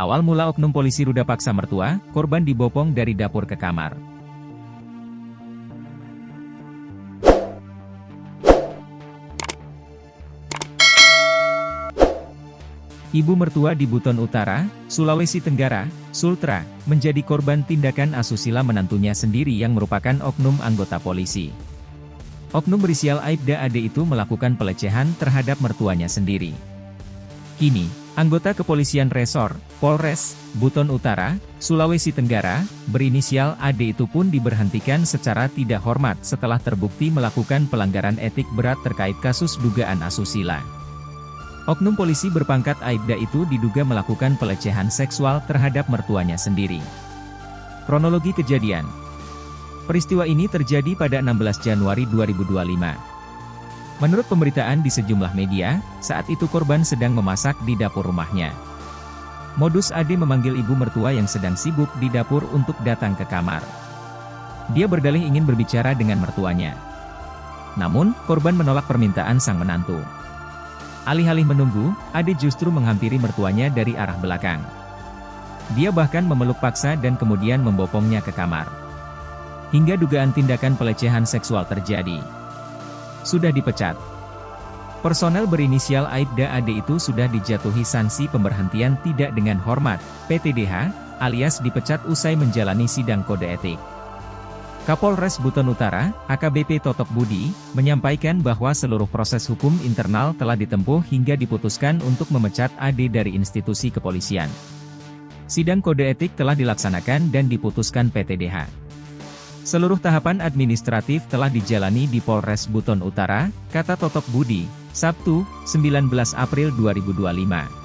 Awal mula oknum polisi ruda paksa mertua, korban dibopong dari dapur ke kamar. Ibu mertua di Buton Utara, Sulawesi Tenggara, Sultra, menjadi korban tindakan asusila menantunya sendiri yang merupakan oknum anggota polisi. Oknum berinisial Aibda Ade itu melakukan pelecehan terhadap mertuanya sendiri. Kini, anggota kepolisian resor, Polres, Buton Utara, Sulawesi Tenggara, berinisial Ade itu pun diberhentikan secara tidak hormat setelah terbukti melakukan pelanggaran etik berat terkait kasus dugaan asusila. Oknum polisi berpangkat Aibda itu diduga melakukan pelecehan seksual terhadap mertuanya sendiri. Kronologi kejadian. Peristiwa ini terjadi pada 16 Januari 2025. Menurut pemberitaan di sejumlah media, saat itu korban sedang memasak di dapur rumahnya. Modus Ade memanggil ibu mertua yang sedang sibuk di dapur untuk datang ke kamar. Dia berdalih ingin berbicara dengan mertuanya. Namun, korban menolak permintaan sang menantu. Alih-alih menunggu, Ade justru menghampiri mertuanya dari arah belakang. Dia bahkan memeluk paksa dan kemudian membopongnya ke kamar. Hingga dugaan tindakan pelecehan seksual terjadi. Sudah dipecat. Personel berinisial Aibda Ade itu sudah dijatuhi sanksi pemberhentian tidak dengan hormat, PTDH, alias dipecat usai menjalani sidang kode etik. Kapolres Buton Utara, AKBP Totok Budi, menyampaikan bahwa seluruh proses hukum internal telah ditempuh hingga diputuskan untuk memecat Ade dari institusi kepolisian. Sidang kode etik telah dilaksanakan dan diputuskan PTDH. Seluruh tahapan administratif telah dijalani di Polres Buton Utara, kata Totok Budi, Sabtu, 19 April 2025.